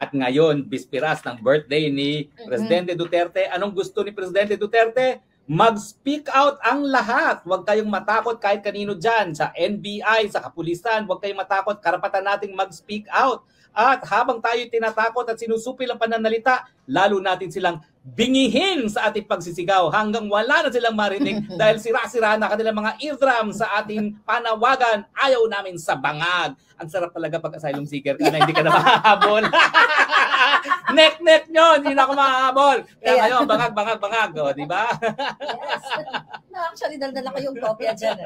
At ngayon, bispiras ng birthday ni Presidente Duterte. Anong gusto ni Presidente Duterte? Mag-speak out ang lahat. Huwag kayong matakot kahit kanino dyan. Sa NBI, sa kapulisan, huwag kayong matakot. Karapatan nating mag-speak out. At habang tayo tinatakot at sinusupil ang pananalita, lalo natin silang bingihin sa ating pagsisigaw hanggang wala na silang marinig dahil sira-sira na kanilang mga eardrum sa ating panawagan. Ayaw namin sa bangag. Ang sarap talaga pag asylum seeker ka na hindi ka na mahahabol. Nek-nek nyo, hindi na ako mahahabol. Kaya ngayon, bangag. O, di ba? Yes. No, actually, daldala ko yung kopya dyan.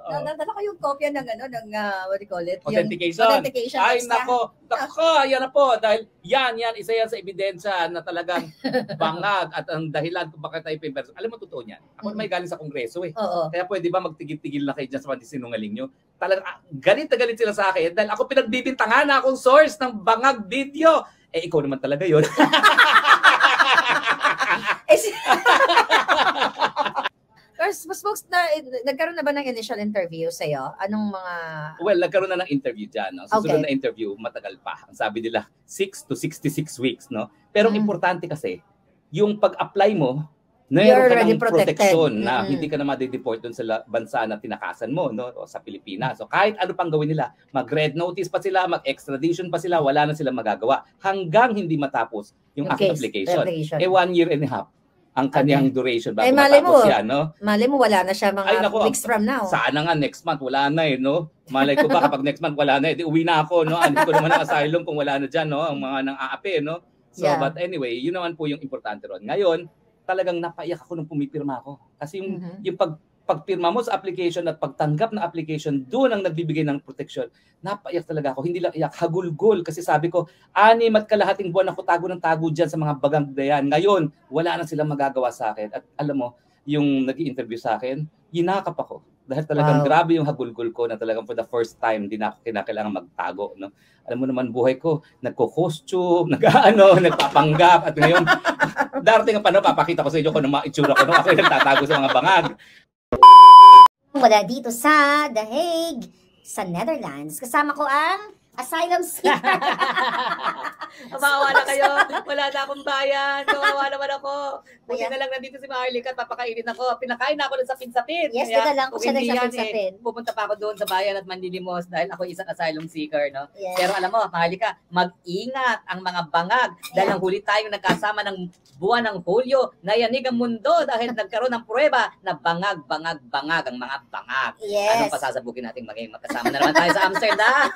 Daldala ko yung kopya ng, what do you call it? Authentication. Ay, nako. Yan na po. Dahil yan, isa yan sa ebidensya na talagang bangag at ang dahilan kung bakit tayo pimperson. Alam mo, totoo niyan. Ako may galing sa Kongreso eh. Kaya pwede ba magtigil-tigil na kayo dyan sa mga sinungaling nyo? Talagang galit na galit sila sa akin dahil ako pinagbibintangan na akong source ng bangag video. Eh, ikaw naman talaga yun. Folks, nagkaroon na ba ng initial interview sa'yo? Anong mga... Well, nagkaroon na ng interview dyan. No? Susunod na interview, matagal pa. Ang sabi nila, 6 to 66 weeks. No? Pero importante kasi, yung pag-apply mo, meron ka ng protection na hindi ka na ma-deport dun sa bansa na tinakasan mo, no? O sa Pilipinas. So kahit ano pang gawin nila, mag-red notice pa sila, mag-extradition pa sila, wala na silang magagawa hanggang hindi matapos yung application. 1 year and a half ang kanyang duration bago matapos yan, no? Mali mo, wala na siya mga weeks from now. Sana nga next month, wala na eh, no? Malay ko ba kapag next month wala na eh, di uwi na ako, no? Hindi ko naman ng asylum kung wala na dyan, no? Ang mga nang-aapi, no? So, but anyway, yun naman po yung importante ron. Ngayon, talagang napaiyak ako nung pumipirma ako. Kasi yung pagpirma mo sa application at pagtanggap ng application, doon ang nagbibigay ng protection. Napaiyak talaga ako. Hindi lang iyak, hagulgol. Kasi sabi ko, 6 at kalahating buwan ako tago ng tago dyan sa mga bagang dayan. Ngayon, wala na silang magagawa sa akin. At alam mo, yung nag-i-interview sa akin, yinakap ako. Dahil talagang grabe yung hagulgol ko na talagang for the first time, hindi na ako kinakailangan magtago. No? Alam mo naman, buhay ko, nagko-costume, nagpapanggap. At ngayon, darating ang panahon, papakita ko sa inyo kung ano mga itsura ko. No? Ako yung nagtatago sa mga bangag. Mula dito sa The Hague, sa Netherlands, kasama ko ang asylum seeker. Maawa na kayo. Wala na akong bayan. Kawawa naman ako. Buti na lang nandito si Maharlika at papakainin ako. Pinakain na ako ng sapin-sapin. Yes, dito lang ako siya nagsapin-sapin. Pupunta pa ako doon sa bayan at manlilimos dahil ako isang asylum seeker. No? Yes. Pero alam mo, Maharlika, mag-ingat ang mga bangag. Dahil ang huli tayong nagkasama ng buwan ng Hulyo, nayanig ang mundo dahil nagkaroon ng pruweba na bangag ang mga bangag. Yes. Anong pasasabukin natin maging magkasama na naman tayo sa Amsterdam?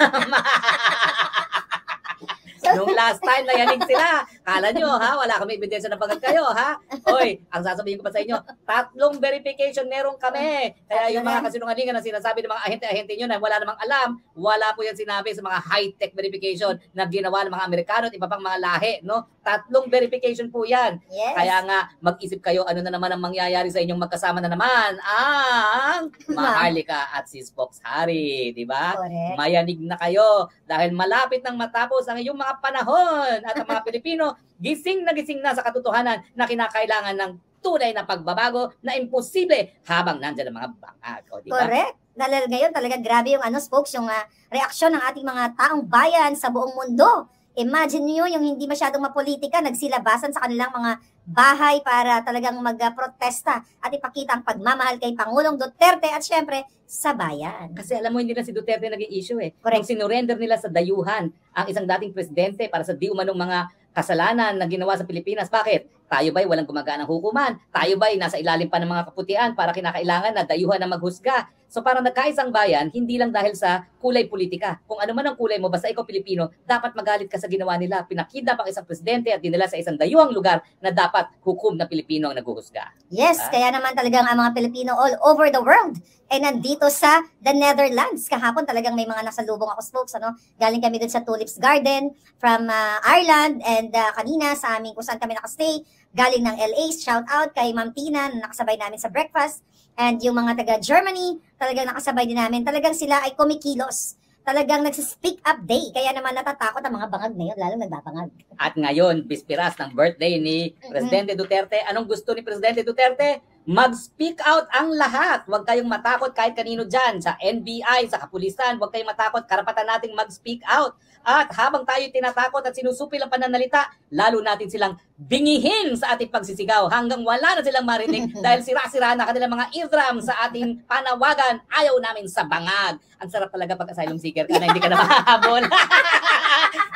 Nung last time nayanig sila, kala nyo ha, wala kami ebidensya na bangag kayo ha. Hoy, ang sasabihin ko pa sa inyo, 3 verification meron kami. Kaya yung mga kasinungalingan na sinasabi ng mga ahente-ahente nyo na wala namang alam, wala po yan sinabi sa mga high-tech verification na ginawa ng mga Amerikano at iba pang mga lahi, no? 3 verification po yan. Yes. Kaya nga, mag-isip kayo ano na naman ang mangyayari sa inyong magkasama na naman ang Maharlika at si Spox Harry, di ba? Mayanig na kayo dahil malapit nang matapos ang iyong mga panahon at ang mga Pilipino gising na sa katotohanan na kinakailangan ng tunay na pagbabago na imposible habang nandyan ang mga bangag. O, diba? Correct. Ngayon talaga grabe yung spokes, yung reaksyon ng ating mga taong bayan sa buong mundo. Imagine niyo yung hindi masyadong mapolitika, nagsilabasan sa kanilang mga bahay para talagang magprotesta at ipakita ang pagmamahal kay Pangulong Duterte at syempre sa bayan. Kasi alam mo, hindi na si Duterte naging issue eh. Correct. Nung sinurrender nila sa dayuhan ang isang dating presidente para sa di umanong mga kasalanan na ginawa sa Pilipinas. Bakit? Tayo ba'y walang gumagaan ng hukuman? Tayo ba'y nasa ilalim pa ng mga kaputian para kinakailangan na dayuhan na maghusga? So parang nagkaisang bayan, hindi lang dahil sa kulay politika. Kung ano man ang kulay mo, basta ikaw Pilipino, dapat magalit ka sa ginawa nila. Pinakidnap ang isang presidente at dinala sa isang dayuhang lugar na dapat hukom na Pilipino ang naghuhusga. Yes, kaya naman talagang ang mga Pilipino all over the world ay nandito sa the Netherlands. Kahapon talagang may mga nasalubong ako, folks. Galing kami dun sa Tulips Garden from Ireland and kanina sa amin kung saan kami nakastay. Galing ng LA, shout out kay Ma'am Tina na nakasabay namin sa breakfast. And yung mga taga-Germany, talagang nakasabay din namin. Talagang sila ay kumikilos. Talagang nagsi-speak up day. Kaya naman natatakot ang mga bangag na yun, lalong nagbabangag. At ngayon, bispiras ng birthday ni Presidente Duterte. Anong gusto ni Presidente Duterte? Mag-speak out ang lahat. Huwag kayong matakot kahit kanino dyan. Sa NBI, sa kapulisan, huwag kayong matakot. Karapatan nating mag-speak out. At habang tayo tinatakot at sinusupil ang pananalita, lalo natin silang bingihin sa ating pagsisigaw hanggang wala na silang marinig dahil sira-sira na kanilang mga eardrum sa ating panawagan. Ayaw namin sa bangag. Ang sarap talaga pag asylum seeker ka na hindi ka na mahahabol.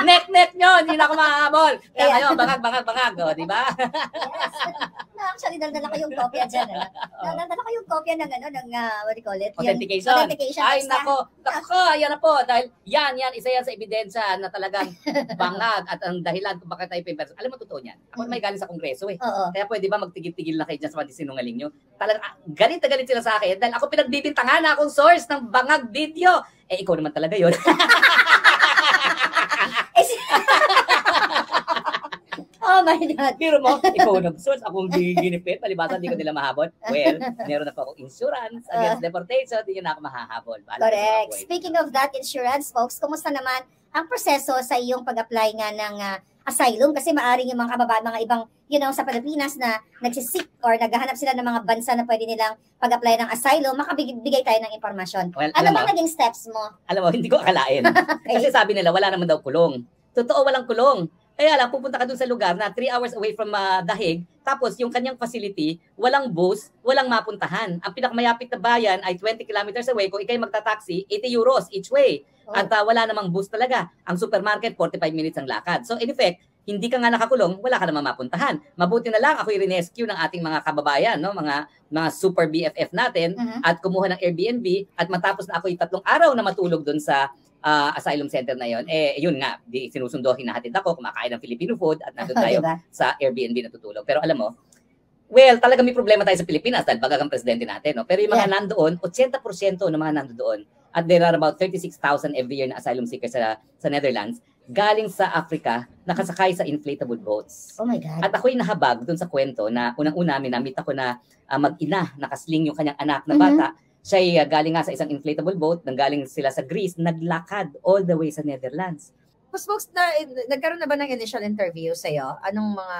Net nyo, hindi na ako mahahabol. Kaya ngayon, bangag, o, di ba? Yes. Actually, daldala ko yung kopya dyan. Daldala ko yung kopya ng, what do you call it? Authentication. Ay, nako, ayan na po. Dahil yan, isa yan sa ebidensya na talagang bangag at ang dahilan kung bakit tayo pimperson. Alam mo, totoo niyan. Ako may galing sa kongreso eh. Oo. Kaya pwede ba magtigil-tigil na kayo dyan sa mga sinungaling nyo? Talagang galit na galit sila sa akin dahil ako pinagbibintangan na akong source ng bangag video. Eh, ikaw naman talaga yun. Oh my God. Pero mo, ikaw nag-source, akong ginipit, palibasan, hindi ko nila mahabol. Well, meron na po akong insurance against deportation, hindi nyo na ako mahahabol. Correct. Speaking of that insurance, folks, kumusta naman ang proseso sa iyong pag-apply nga ng asylum? Kasi maaring yung mga kababaan, mga ibang, sa Pilipinas na nagsisik or naghahanap sila ng mga bansa na pwede nilang pag-apply ng asylum, makabigay tayo ng impormasyon. Well, ano bang naging steps mo? Alam mo, hindi ko akalain. Kasi sabi nila, wala naman daw kulong. Totoo, walang kulong. Kaya lang, pupunta ka dun sa lugar na 3 hours away from Dahig, tapos yung kanyang facility, walang bus, walang mapuntahan. Ang pinakamayapit na bayan ay 20 kilometers away. Kung ikay magta-taxi, 80 euros each way. Oh. At wala namang bus talaga. Ang supermarket, 45 minutes ang lakad. So in effect, hindi ka nga nakakulong, wala ka naman mapuntahan. Mabuti na lang ako i-rescue ng ating mga kababayan, no? mga super BFF natin, at kumuha ng Airbnb, at matapos na ako 3 araw na matulog dun sa asylum center na yon, yun nga, sinusundo, hinahatid ako, kumakain ng Filipino food, at nandun tayo sa Airbnb natutulog. Pero alam mo, well, talaga may problema tayo sa Pilipinas dahil bagang presidente natin, no? Pero yung mga nandoon, 80% ng mga nandoon, at there are about 36,000 every year na asylum seekers sa Netherlands, galing sa Africa, nakasakay sa inflatable boats. Oh my God. At ako'y nahabag dun sa kwento na unang-una, minamit ako na mag-ina, nakasling yung kanyang anak na bata. Siya galing nga sa isang inflatable boat, nanggaling sila sa Greece, naglakad all the way sa Netherlands. Mas folks, nagkaroon na ba ng initial interview sa'yo? Anong mga...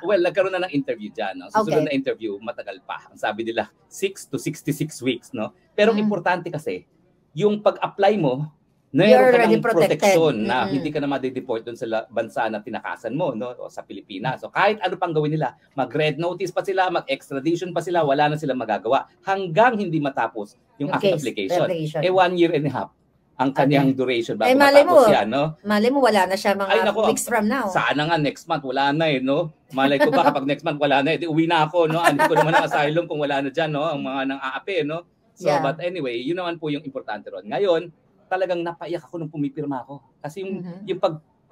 Well, nagkaroon na ng interview dyan. No? Susunod na interview, matagal pa. Ang sabi nila, 6 to 66 weeks. No? Pero importante kasi, yung pag-apply mo, meron ka ng protection na hindi ka na ma-deport doon sa bansa na tinakasan mo, no, o sa Pilipinas. So kahit ano pang gawin nila, mag-red notice pa sila, mag-extradition pa sila, wala na silang magagawa hanggang hindi matapos yung application. 1 year and a half ang kanyang duration bago matapos yan, no? Malay mo, wala na siya mga weeks from now. Sana nga next month, wala na no? Malay ko ba kapag next month wala na, uwi na ako, no? Hindi ko naman ang asylum kung wala na dyan, no? Ang mga nang-aapi, no? So, but anyway, yun naman po yung importante ron. Ngayon, talagang napaiyak ako nung pumipirma ako. Kasi yung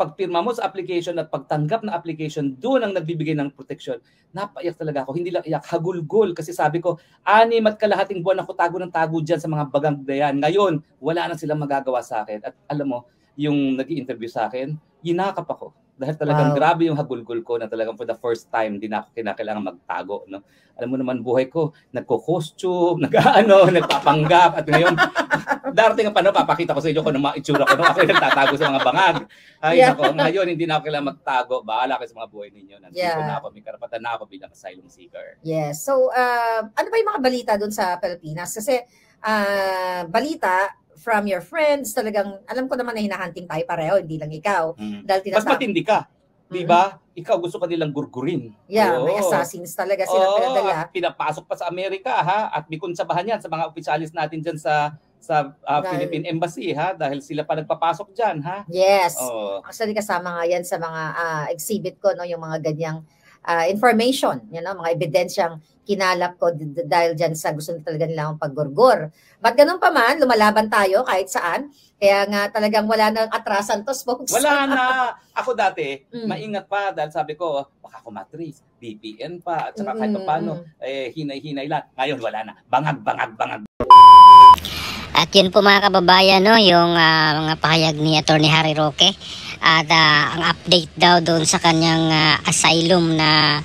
pagpirma mo sa application at pagtanggap na application, doon ang nagbibigay ng protection. Napaiyak talaga ako. Hindi lang iyak, hagulgol. Kasi sabi ko, 6 at kalahating buwan ako tago ng tago dyan sa mga bagang dayan. Ngayon, wala na silang magagawa sa akin. At alam mo, yung nag-i-interview sa akin, yinakap ako. Dahil talagang grabe yung hagulgol ko na talagang for the first time, hindi na ako kinakailangan magtago. No? Alam mo naman, buhay ko, nagko-costume, nagpapanggap. At ngayon, darating ang panahon, papakita ko sa inyo kung ano mga itsura ko. Ako yung nagtatago sa mga bangag. Ay, nako, ngayon, hindi na ako kailangan magtago. Bahala kayo sa mga buhay ninyo. Nandito na ako, may karapatan na ako bilang asylum seeker. Yes. So, ano ba yung mga balita dun sa Pilipinas? Kasi, balita, from your friends, talagang, alam ko naman na hinahunting tayo pareho, hindi lang ikaw. Mas matindi ka. Di ba? Ikaw gusto ka nilang gurgurin. Yeah, may assassins talaga sila pinadala. Pinapasok pa sa Amerika, ha? At may konsabahan yan sa mga opisyalis natin dyan sa Philippine Embassy, ha? Dahil sila pa nagpapasok dyan, ha? Yes. Actually, kasama nga yan sa mga exhibit ko, no? Yung mga ganyang information, mga ebidensyang kinalap ko dahil dyan sa gusto na talaga nilang paggurgur. But ganun pa man, lumalaban tayo kahit saan. Kaya nga talagang wala nang atrasan to, folks. Wala na. Ako dati, maingat pa dahil sabi ko, baka ako matrace, VPN pa, at saka kahit paano, hinay-hinay lang. Ngayon, wala na. Bangag. At yun po mga kababayan, no, yung mga pahayag ni Attorney Harry Roque. At ang update daw doon sa kanyang asylum na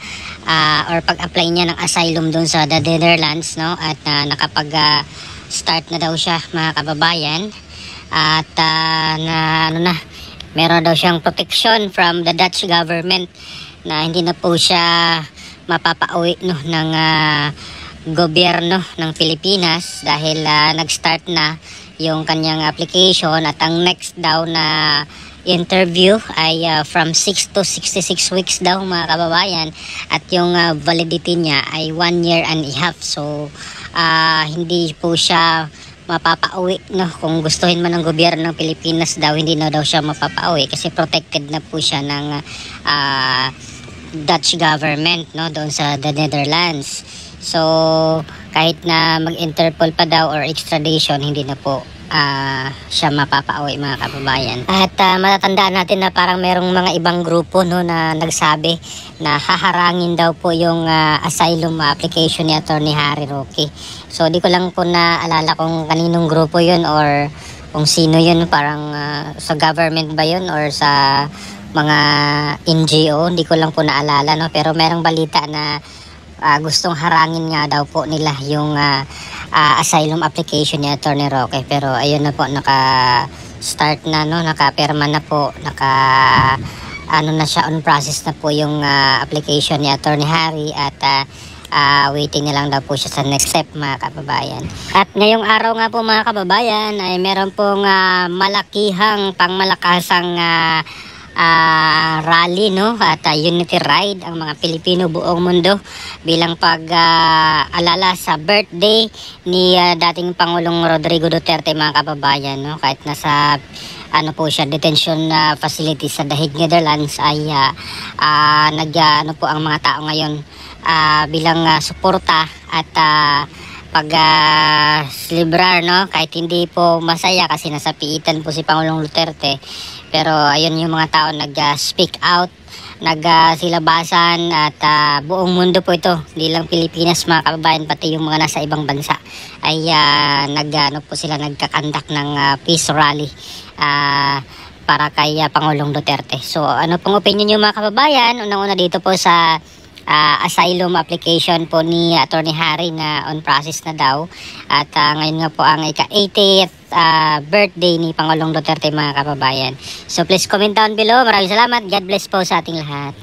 or pag-apply niya ng asylum doon sa the Netherlands, no, at nakapag-start na daw siya mga kababayan. At meron daw siyang protection from the Dutch government na hindi na po siya mapapauwi, no, ng gobyerno ng Pilipinas dahil nag-start na yung kanyang application at ang next daw na interview ay from 6 to 66 weeks daw mga kababayan, at yung validity niya ay 1 year and a half. So hindi po siya mapapauwi, no? Kung gustuhin man ng gobyerno ng Pilipinas daw, hindi na daw siya mapapauwi kasi protected na po siya ng Dutch government, no, doon sa the Netherlands. So kahit na mag-Interpol pa daw or extradition, hindi na po siya mapapauwi mga kababayan. At matatandaan natin na parang merong mga ibang grupo, no, na nagsabi na haharangin daw po yung asylum application ni Attorney Harry Roque. So di ko lang po naalala kung kaninong grupo yun or kung sino yun, parang sa government ba yun or sa mga NGO, hindi ko lang po naalala, no? Pero merong balita na gustong harangin nga daw po nila yung asylum application ni Attorney Roque. Pero ayun na po, naka-start na, no? Naka-perma na po, ano na siya, on process na po yung application ni Attorney Harry, at waiting na lang daw po siya sa next step mga kababayan. At ngayong araw nga po mga kababayan ay meron pong malakihang pangmalakasang rally, no, at unity ride ang mga Pilipino buong mundo bilang pag-alala sa birthday ni dating Pangulong Rodrigo Duterte mga kababayan, no. Kahit nasa ano po siya, detention facility sa The Hague, Netherlands, ay ano po ang mga tao ngayon bilang suporta at pag-celebrar, no, kahit hindi po masaya kasi nasa piitan po si Pangulong Duterte. Pero ayun, yung mga tao nag-speak out, nagsilabasan, at buong mundo po ito, hindi lang Pilipinas mga kababayan, pati yung mga nasa ibang bansa ay ano po sila, nagkakandak ng peace rally para kay Pangulong Duterte. So ano pong opinion nyo mga kababayan? Unang-una dito po sa asylum application po ni Attorney Harry na on process na daw, at ngayon nga po ang ika-80th birthday ni Pangulong Duterte mga kababayan. So please comment down below. Maraming salamat. God bless po sa ating lahat.